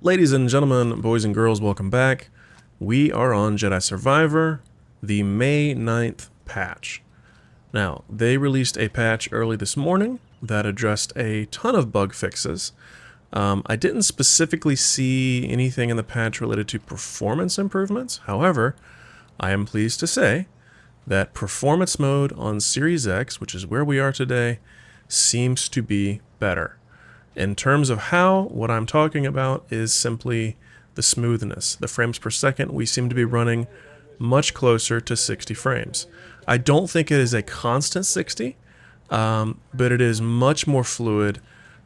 Ladies and gentlemen, boys and girls, welcome back. We are on Jedi Survivor, the May 9th patch. Now, they released a patch early this morning that addressed a ton of bug fixes. I didn't specifically see anything in the patch related to performance improvements. However, I am pleased to say that performance mode on Series X, which is where we are today, seems to be better. In terms of how, what I'm talking about is simply the smoothness. The frames per second, we seem to be running much closer to 60 frames. I don't think it is a constant 60, but it is much more fluid.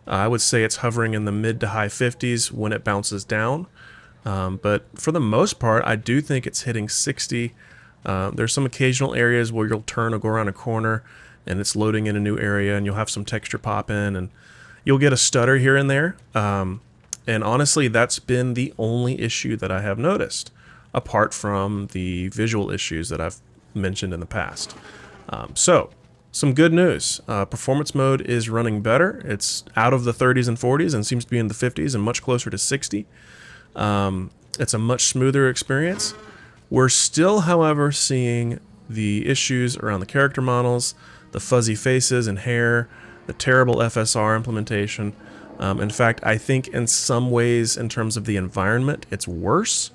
I would say it's hovering in the mid to high 50s when it bounces down. But for the most part, I do think it's hitting 60. There's some occasional areas where you'll turn or go around a corner and it's loading in a new area and you'll have some texture pop in and you'll get a stutter here and there. And honestly, that's been the only issue that I have noticed, apart from the visual issues that I've mentioned in the past. So, some good news. Performance mode is running better. It's out of the 30s and 40s and seems to be in the 50s and much closer to 60. It's a much smoother experience. We're still, however, seeing the issues around the character models, the fuzzy faces and hair, the terrible FSR implementation. In fact, I think in some ways, in terms of the environment, it's worse.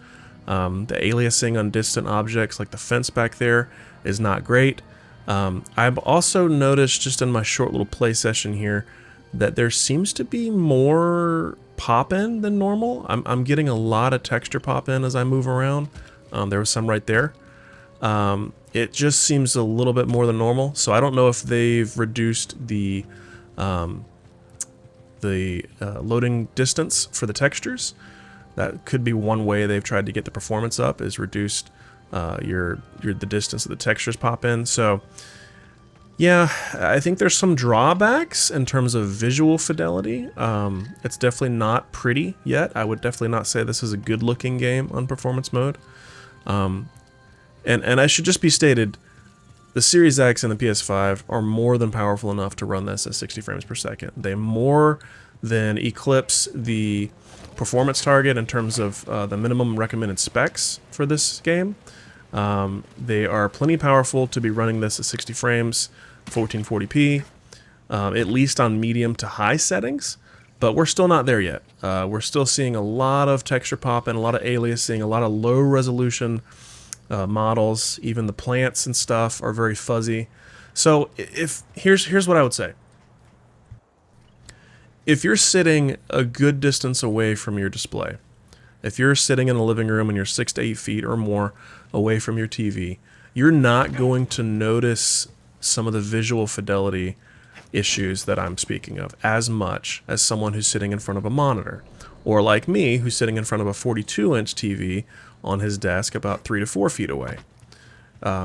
The aliasing on distant objects, like the fence back there, is not great. I've also noticed, just in my short little play session here, that there seems to be more pop-in than normal. I'm getting a lot of texture pop-in as I move around. There was some right there. It just seems a little bit more than normal, so I don't know if they've reduced the loading distance for the textures. That could be one way they've tried to get the performance up, is reduced the distance that the textures pop in. So yeah, I think there's some drawbacks in terms of visual fidelity. It's definitely not pretty yet. I would definitely not say this is a good looking game on performance mode. And I should just be stated, the Series X and the PS5 are more than powerful enough to run this at 60 frames per second. They more than eclipse the performance target in terms of the minimum recommended specs for this game. They are plenty powerful to be running this at 60 frames, 1440p, at least on medium to high settings, but we're still not there yet. We're still seeing a lot of texture pop and a lot of aliasing, a lot of low resolution models. Even the plants and stuff are very fuzzy. So here's what I would say. If you're sitting a good distance away from your display, if you're sitting in a living room and you're 6 to 8 feet or more away from your TV, you're not going to notice some of the visual fidelity issues that I'm speaking of as much as someone who's sitting in front of a monitor, or like me, who's sitting in front of a 42-inch TV on his desk about 3 to 4 feet away.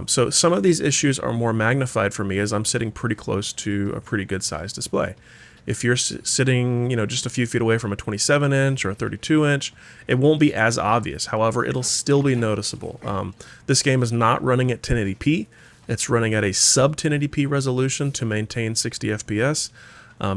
So some of these issues are more magnified for me as I'm sitting pretty close to a pretty good sized display. If you're sitting, just a few feet away from a 27-inch or a 32-inch, it won't be as obvious. However, it'll still be noticeable. This game is not running at 1080p. It's running at a sub 1080p resolution to maintain 60 FPS.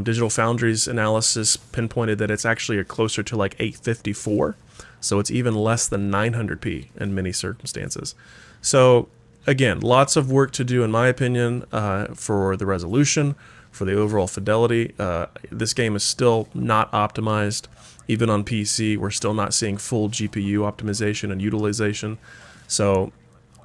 Digital Foundry's analysis pinpointed that it's actually closer to like 854, so it's even less than 900p in many circumstances. So again, lots of work to do in my opinion for the resolution, for the overall fidelity. This game is still not optimized. Even on PC, we're still not seeing full GPU optimization and utilization. So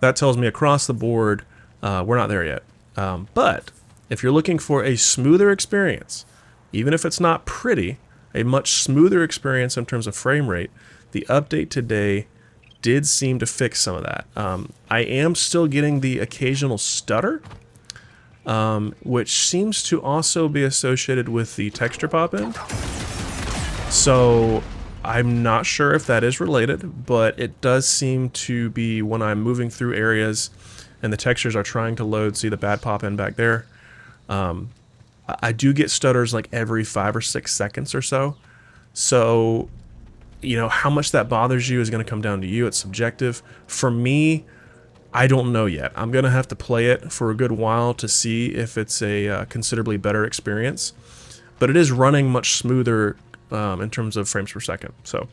that tells me across the board, we're not there yet. But if you're looking for a smoother experience, even if it's not pretty, a much smoother experience in terms of frame rate, the update today did seem to fix some of that. I am still getting the occasional stutter, which seems to also be associated with the texture pop-in. So I'm not sure if that is related, but it does seem to be when I'm moving through areas and the textures are trying to load. See the bad pop-in back there? I do get stutters like every 5 or 6 seconds or so. So, how much that bothers you is going to come down to you. It's subjective. For me, I don't know yet. I'm going to have to play it for a good while to see if it's a considerably better experience. But it is running much smoother in terms of frames per second. So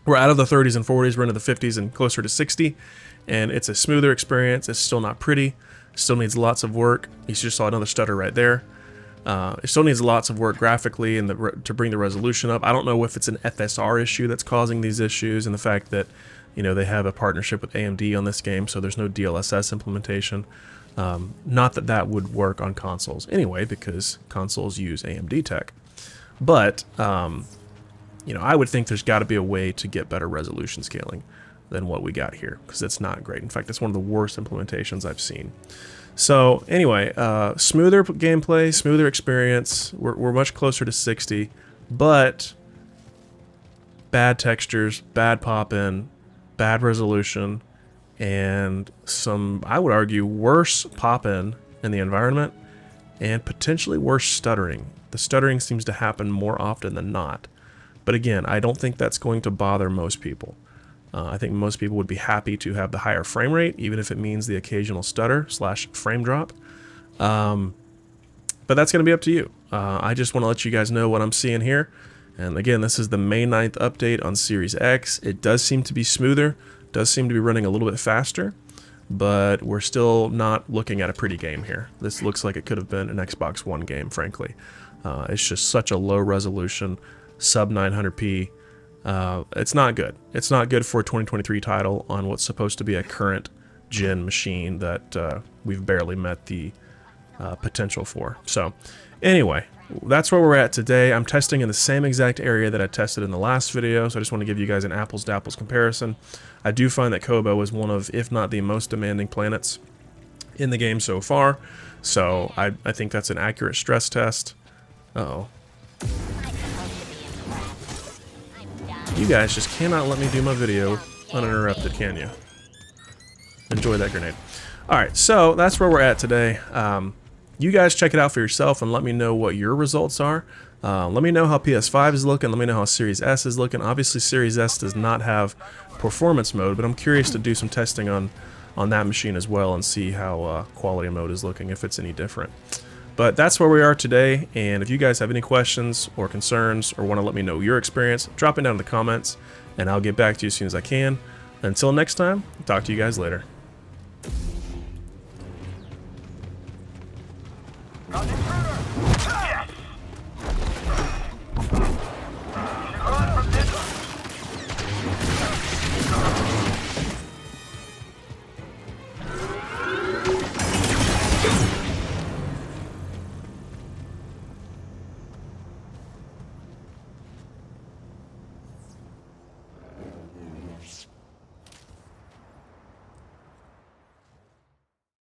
We're out of the 30s and 40s, we're into the 50s and closer to 60, and it's a smoother experience. It's still not pretty, still needs lots of work. You just saw another stutter right there. It still needs lots of work graphically and to bring the resolution up. I don't know if it's an FSR issue that's causing these issues, and the fact that, you know, they have a partnership with AMD on this game, so there's no DLSS implementation. Not that that would work on consoles anyway, because consoles use AMD tech. But, you know, I would think there's got to be a way to get better resolution scaling than what we got here, because it's not great. In fact, it's one of the worst implementations I've seen. So anyway, smoother gameplay, smoother experience. We're much closer to 60, but bad textures, bad pop-in, bad resolution, and some, I would argue, worse pop-in in the environment, and potentially worse stuttering. The stuttering seems to happen more often than not. But again, I don't think that's going to bother most people. I think most people would be happy to have the higher frame rate, even if it means the occasional stutter / frame drop. But that's going to be up to you. I just want to let you guys know what I'm seeing here. And again, this is the May 9th update on Series X. It does seem to be smoother, does seem to be running a little bit faster, but we're still not looking at a pretty game here. This looks like it could have been an Xbox One game, frankly. It's just such a low resolution, sub 900p. It's not good. It's not good for a 2023 title on what's supposed to be a current gen machine that we've barely met the potential for. So anyway, that's where we're at today. I'm testing in the same exact area that I tested in the last video, so I just want to give you guys an apples to apples comparison. I do find that Kobo is one of, if not the most demanding planets in the game so far, so I think that's an accurate stress test. Uh-oh. You guys just cannot let me do my video uninterrupted, can you? Enjoy that grenade. Alright, so that's where we're at today. You guys check it out for yourself and let me know what your results are. Let me know how PS5 is looking. Let me know how Series S is looking. Obviously, Series S does not have performance mode, but I'm curious to do some testing on that machine as well and see how quality mode is looking, if it's any different. But that's where we are today, and if you guys have any questions or concerns or want to let me know your experience, drop it down in the comments, and I'll get back to you as soon as I can. Until next time, talk to you guys later.